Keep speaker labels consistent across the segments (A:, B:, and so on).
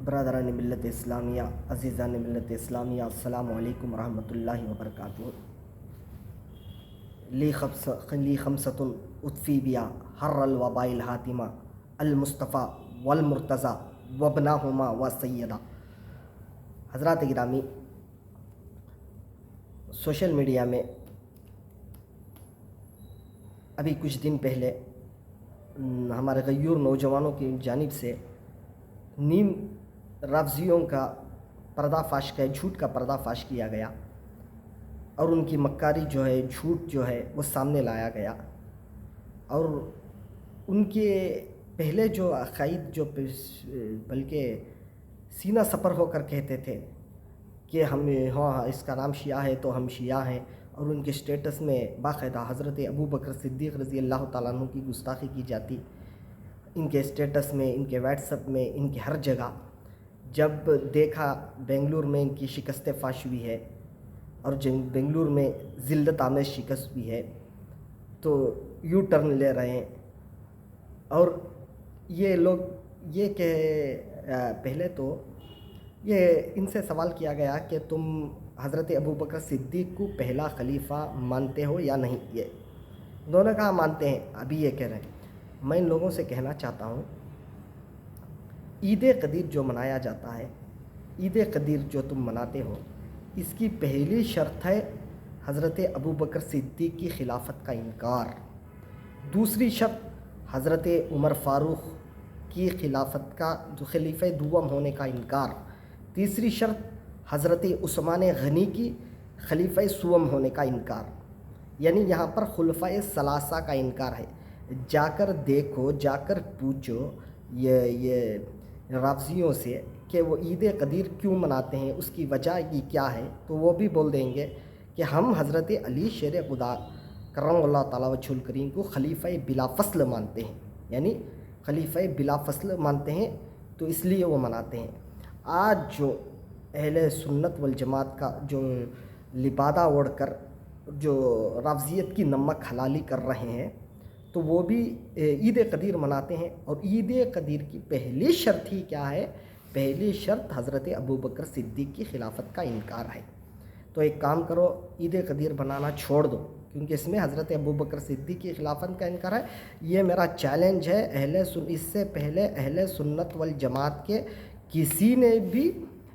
A: برادران ملت اسلامیہ، عزیزان ملت اسلامیہ، السلام علیکم ورحمۃ اللہ وبرکاتہ۔ لی خمسۃ اطفی بیا حر الوباء الحاتمہ المصطفیٰ والمرتضیٰ وابنہما و سیدہ۔ حضرات گرامی، سوشل میڈیا میں ابھی کچھ دن پہلے ہمارے غیور نوجوانوں کی جانب سے نیم رافضیوں کا پردہ فاش کا جھوٹ کا پردہ فاش کیا گیا اور ان کی مکاری جو ہے، جھوٹ جو ہے وہ سامنے لایا گیا، اور ان کے پہلے جو عقائد جو بلکہ سینہ سپر ہو کر کہتے تھے کہ ہم ہاں اس کا نام شیعہ ہے تو ہم شیعہ ہیں، اور ان کے سٹیٹس میں باقاعدہ حضرت ابو بکر صدیق رضی اللہ تعالیٰ عنہ کی گستاخی کی جاتی، ان کے سٹیٹس میں، ان کے واٹس ایپ میں، ان کی ہر جگہ۔ جب دیکھا بنگلور میں ان کی شکست فاش ہوئی ہے اور بنگلور میں ذلت آمیز شکست بھی ہے، تو یو ٹرن لے رہے ہیں، اور یہ لوگ یہ کہ پہلے تو یہ ان سے سوال کیا گیا کہ تم حضرت ابو بکر صدیق کو پہلا خلیفہ مانتے ہو یا نہیں؟ یہ انہوں نے کہا مانتے ہیں، ابھی یہ کہہ رہے ہیں۔ میں ان لوگوں سے کہنا چاہتا ہوں، عید قدیر جو منایا جاتا ہے، عید قدیر جو تم مناتے ہو، اس کی پہلی شرط ہے حضرت ابو بکر صدیق کی خلافت کا انکار، دوسری شرط حضرت عمر فاروق کی خلافت کا جو خلیفہ دوم ہونے کا انکار، تیسری شرط حضرت عثمان غنی کی خلیفہ سوم ہونے کا انکار۔ یعنی یہاں پر خلفائے ثلاثہ کا انکار ہے۔ جا کر دیکھو، جا کر پوچھو یہ رافضیوں سے کہ وہ عید قدیر کیوں مناتے ہیں، اس کی وجہ کی کیا ہے، تو وہ بھی بول دیں گے کہ ہم حضرت علی شیر خدا کرم اللہ تعالیٰ وجہ الکریم کو خلیفہ بلا فصل مانتے ہیں، یعنی خلیفہ بلا فصل مانتے ہیں، تو اس لیے وہ مناتے ہیں۔ آج جو اہل سنت والجماعت کا جو لبادہ اوڑھ کر جو رافضیت کی نمک حلالی کر رہے ہیں، تو وہ بھی عید قدیر مناتے ہیں، اور عید قدیر کی پہلی شرط ہی کیا ہے؟ پہلی شرط حضرت ابو بکر صدیق کی خلافت کا انکار ہے۔ تو ایک کام کرو، عید قدیر بنانا چھوڑ دو، کیونکہ اس میں حضرت ابو بکر صدیق کی خلافت کا انکار ہے۔ یہ میرا چیلنج ہے اس سے پہلے اہل سنت والجماعت کے کسی نے بھی،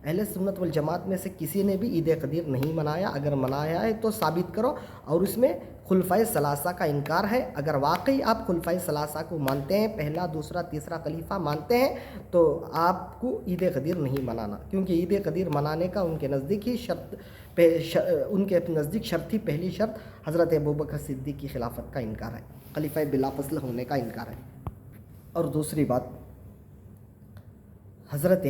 A: اہل سنت والجماعت میں سے کسی نے بھی عید قدیر نہیں منایا۔ اگر منایا ہے تو ثابت کرو، اور اس میں خلفائے ثلاثہ کا انکار ہے۔ اگر واقعی آپ خلفائے ثلاثہ کو مانتے ہیں، پہلا، دوسرا، تیسرا خلیفہ مانتے ہیں، تو آپ کو عید قدیر نہیں منانا، کیونکہ عید قدیر منانے کا ان کے نزدیک ہی شرط ہی پہلی شرط حضرت ابوبکر صدیق کی خلافت کا انکار ہے، خلیفہ بلا فصل ہونے کا انکار ہے۔ اور دوسری بات، حضرت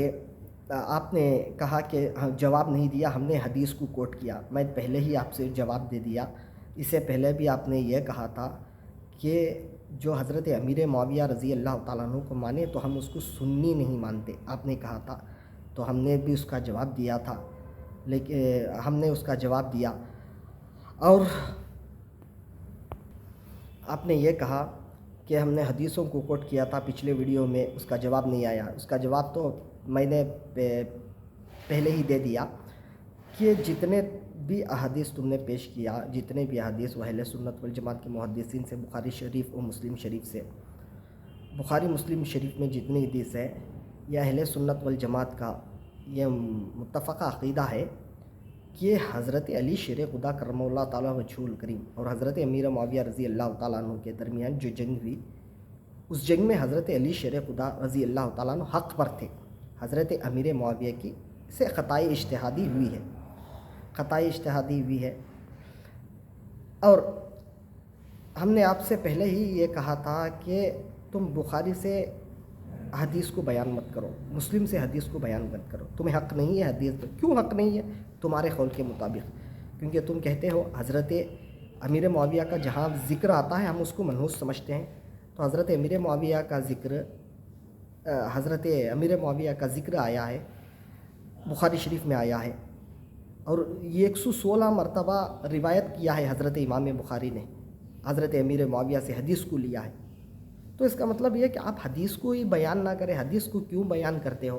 A: آپ نے کہا کہ جواب نہیں دیا، ہم نے حدیث کو کوٹ کیا۔ میں پہلے ہی آپ سے جواب دے دیا۔ اس سے پہلے بھی آپ نے یہ کہا تھا کہ جو حضرت امیر معاویہ رضی اللہ تعالیٰ عنہ کو مانے تو ہم اس کو سنی نہیں مانتے، آپ نے کہا تھا، تو ہم نے بھی اس کا جواب دیا تھا، لیکن ہم نے اس کا جواب دیا، اور آپ نے یہ کہا کہ ہم نے حدیثوں کو کوٹ کیا تھا پچھلے ویڈیو میں، اس کا جواب نہیں آیا۔ اس کا جواب تو میں نے پہلے ہی دے دیا کہ جتنے بھی احادیث تم نے پیش کیا، جتنے بھی احادیث وہ اہل سنت والجماعت کے محدثین سے، بخاری شریف اور مسلم شریف سے، بخاری مسلم شریف میں جتنی حدیث ہے، یہ اہل سنت والجماعت کا یہ متفقہ عقیدہ ہے کہ حضرت علی شیر خدا کرم اللہ تعالیٰ وجہ الکریم اور حضرت امیر معاویہ رضی اللہ تعالیٰ عنہ کے درمیان جو جنگ ہوئی، اس جنگ میں حضرت علی شیر خدا رضی اللہ تعالیٰ عنہ حق پر تھے۔ حضرت امیر معاویہ کی سے خطائے اجتہادی ہوئی ہے، خطائے اجتہادی ہوئی ہے۔ اور ہم نے آپ سے پہلے ہی یہ کہا تھا کہ تم بخاری سے حدیث کو بیان مت کرو، مسلم سے حدیث کو بیان مت کرو، تمہیں حق نہیں ہے حدیث پر۔ کیوں حق نہیں ہے؟ تمہارے قول کے مطابق، کیونکہ تم کہتے ہو حضرت امیر معاویہ کا جہاں ذکر آتا ہے ہم اس کو منحوس سمجھتے ہیں، تو حضرت امیر معاویہ کا ذکر آیا ہے، بخاری شریف میں آیا ہے، اور یہ 116 مرتبہ روایت کیا ہے حضرت امام بخاری نے، حضرت امیر معاویہ سے حدیث کو لیا ہے۔ تو اس کا مطلب یہ کہ آپ حدیث کو ہی بیان نہ کریں، حدیث کو کیوں بیان کرتے ہو؟